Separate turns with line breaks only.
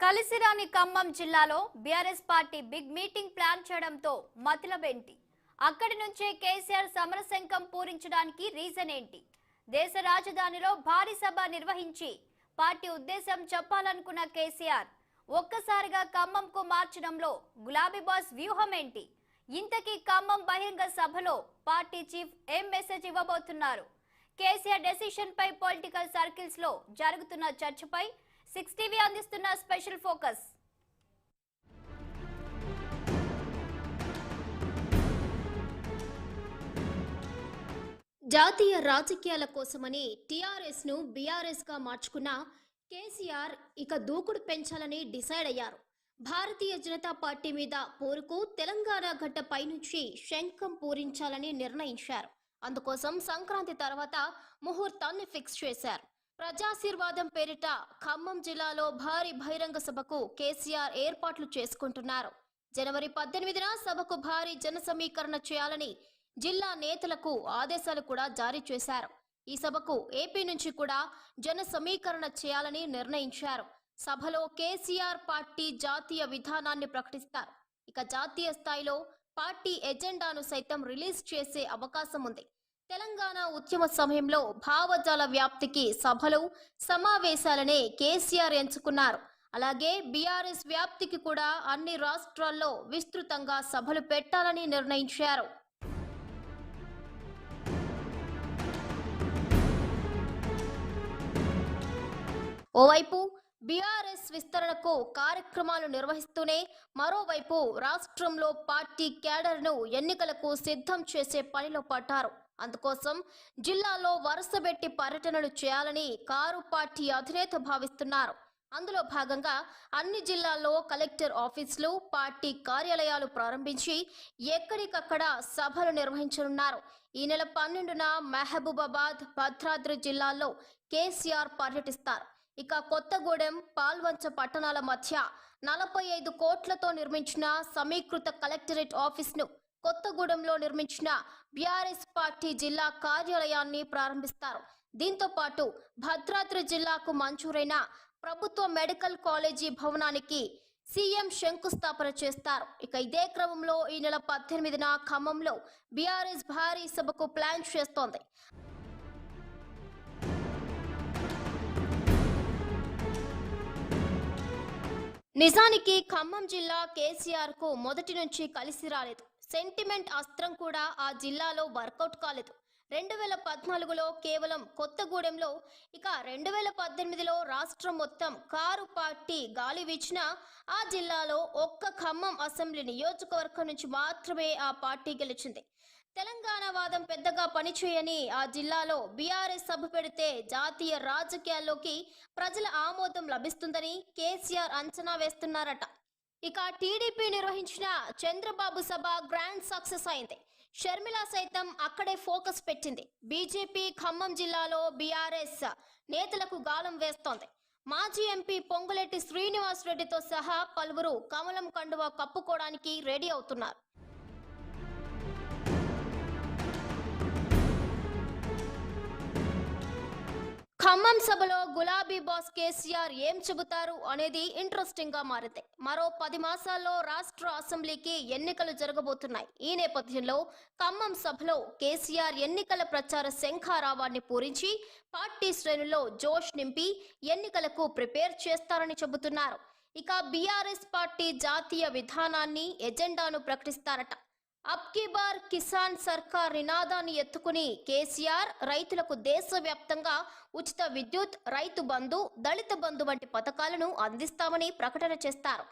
కలిసిరాని ఖమ్మం జిల్లాలో BRS party big meeting plan చేయడంతో మతలబేంటి? అక్కడి నుంచే కేసీఆర్ సమరశంఖం పూరించడానికి రీజన్ ఏంటి? దేశ రాజధానిలో భారీ సభ నిర్వహించి పార్టీ ఉద్దేశం చెప్పాలనుకున్న కేసీఆర్ ఒక్కసారిగా ఖమ్మంకు మార్చడంలో గులాబీ బాస్ వ్యూహం ఏంటి? ఇంతకీ ఖమ్మం బహిరంగ సభలో పార్టీ చీఫ్ ఏం మెసేజ్ ఇవ్వబోతున్నారు? కేసీఆర్ డెసిషన్ పై పొలిటికల్ సర్కిల్స్ లో జరుగుతున్న చర్చపై 6 టీవీ అందిస్తున్న స్పెషల్ ఫోకస్.
జాతీయ రాజకీయాల కోసమని టీఆర్ఎస్ ను బీఆర్ఎస్ గా మార్చుకున్న కేసీఆర్ ఇక దూకుడు పెంచాలని డిసైడ్ అయ్యారు. భారతీయ జనతా పార్టీ మీద పోరుకు తెలంగాణ గడ్డ పైనుంచి శంఖం పూరించాలని నిర్ణయించారు. అందుకోసం సంక్రాంతి తర్వాత ముహూర్తాన్ని ఫిక్స్ చేశారు. ప్రజాశీర్వాదం పేరిట ఖమ్మం జిల్లాలో భారీ బహిరంగ సభకు కేసీఆర్ ఏర్పాట్లు చేసుకుంటున్నారు. జనవరి 18న సభకు భారీ జన సమీకరణ చేయాలని జిల్లా నేతలకు ఆదేశాలు కూడా జారీ చేశారు. ఈ సభకు ఏపీ నుంచి కూడా జన సమీకరణ చేయాలని నిర్ణయించారు. సభలో కేసీఆర్ పార్టీ జాతీయ విధానాన్ని ప్రకటిస్తారు. ఇక జాతీయ స్థాయిలో పార్టీ ఎజెండాను సైతం రిలీజ్ చేసే అవకాశం ఉంది. తెలంగాణ ఉద్యమ సమయంలో భావజాల వ్యాప్తికి సభలు సమావేశాలనే కేసీఆర్ ఎంచుకున్నారు. అలాగే బీఆర్ఎస్ వ్యాప్తికి కూడా అన్ని రాష్ట్రాల్లో విస్తృతంగా సభలు పెట్టాలని నిర్ణయించారు. ఓవైపు బీఆర్ఎస్ విస్తరణకు కార్యక్రమాలు నిర్వహిస్తూనే మరోవైపు రాష్ట్రంలో పార్టీ క్యాడర్ను ఎన్నికలకు సిద్ధం చేసే పనిలో పడ్డారు. అందుకోసం జిల్లాలో వరుసబెట్టి పర్యటనలు చేయాలని కారు పార్టీ అధినేత భావిస్తున్నారు. అందులో భాగంగా అన్ని జిల్లాల్లో కలెక్టర్ ఆఫీసులు, పార్టీ కార్యాలయాలు ప్రారంభించి ఎక్కడికక్కడ సభలు నిర్వహించనున్నారు. ఈ నెల 12న మహబూబాబాద్, భద్రాద్రి జిల్లాల్లో కేసీఆర్ పర్యటిస్తారు. ఇక కొత్తగూడెం, పాల్వంచ పట్టణాల మధ్య 45 కోట్లతో నిర్మించిన సమీకృత కలెక్టరేట్ ఆఫీస్ను, కొత్తగూడెంలో నిర్మించిన బీఆర్ఎస్ పార్టీ జిల్లా కార్యాలయాన్ని ప్రారంభిస్తారు. దీంతో పాటు భద్రాద్రి జిల్లాకు మంజూరైన ప్రభుత్వ మెడికల్ కాలేజీ భవనానికి సీఎం శంకుస్థాపన చేస్తారు. ఇక ఇదే క్రమంలో ఈ నెల 18న ఖమ్మంలో బీఆర్ఎస్ భారీ సభకు ప్లాన్ చేస్తోంది. నిజానికి ఖమ్మం జిల్లా కేసీఆర్ కు మొదటి నుంచి కలిసి రాలేదు. సెంటిమెంట్ అస్త్రం కూడా ఆ జిల్లాలో వర్కౌట్ కాలేదు. 2014లో కేవలం కొత్తగూడెంలో, ఇక 2018లో రాష్ట్రం మొత్తం కారు పార్టీ గాలి వీచినా ఆ జిల్లాలో ఒక్క ఖమ్మం అసెంబ్లీ నియోజకవర్గం నుంచి మాత్రమే ఆ పార్టీ గెలిచింది. తెలంగాణ వాదం పెద్దగా పనిచేయని ఆ జిల్లాలో బీఆర్ఎస్ సభ పెడితే జాతీయ రాజకీయాల్లోకి ప్రజల ఆమోదం లభిస్తుందని కేసీఆర్ అంచనా వేస్తున్నారట. ఇక టీడీపీ నిర్వహించిన చంద్రబాబు సభ గ్రాండ్ సక్సెస్ అయింది. షర్మిల సైతం అక్కడే ఫోకస్ పెట్టింది. బీజేపీ ఖమ్మం జిల్లాలో బీఆర్ఎస్ నేతలకు గాలం వేస్తోంది. మాజీ ఎంపీ పొంగులేటి శ్రీనివాస్ రెడ్డితో సహా పలువురు కమలం కండువా కప్పుకోవడానికి రెడీ అవుతున్నారు. ఖమ్మం సభలో గులాబీ బాస్ కేసీఆర్ ఏం చెబుతారు అనేది ఇంట్రెస్టింగ్ గా మారింది. మరో 10 మాసాల్లో రాష్ట్ర అసెంబ్లీకి ఎన్నికలు జరగబోతున్నాయి. ఈ నేపథ్యంలో ఖమ్మం సభలో కేసీఆర్ ఎన్నికల ప్రచార శంఖారావాన్ని పూరించి పార్టీ శ్రేణుల్లో జోష్ నింపి ఎన్నికలకు ప్రిపేర్ చేస్తారని చెబుతున్నారు. ఇక బీఆర్ఎస్ పార్టీ జాతీయ విధానాన్ని, ఎజెండాను ప్రకటిస్తారట. అబ్ కీ బార్ కిసాన్ సర్కార్ నినాదాన్ని ఎత్తుకుని కేసీఆర్ రైతులకు దేశవ్యాప్తంగా ఉచిత విద్యుత్, రైతు బంధు, దళిత బంధు వంటి పథకాలను అందిస్తామని ప్రకటన చేస్తారు.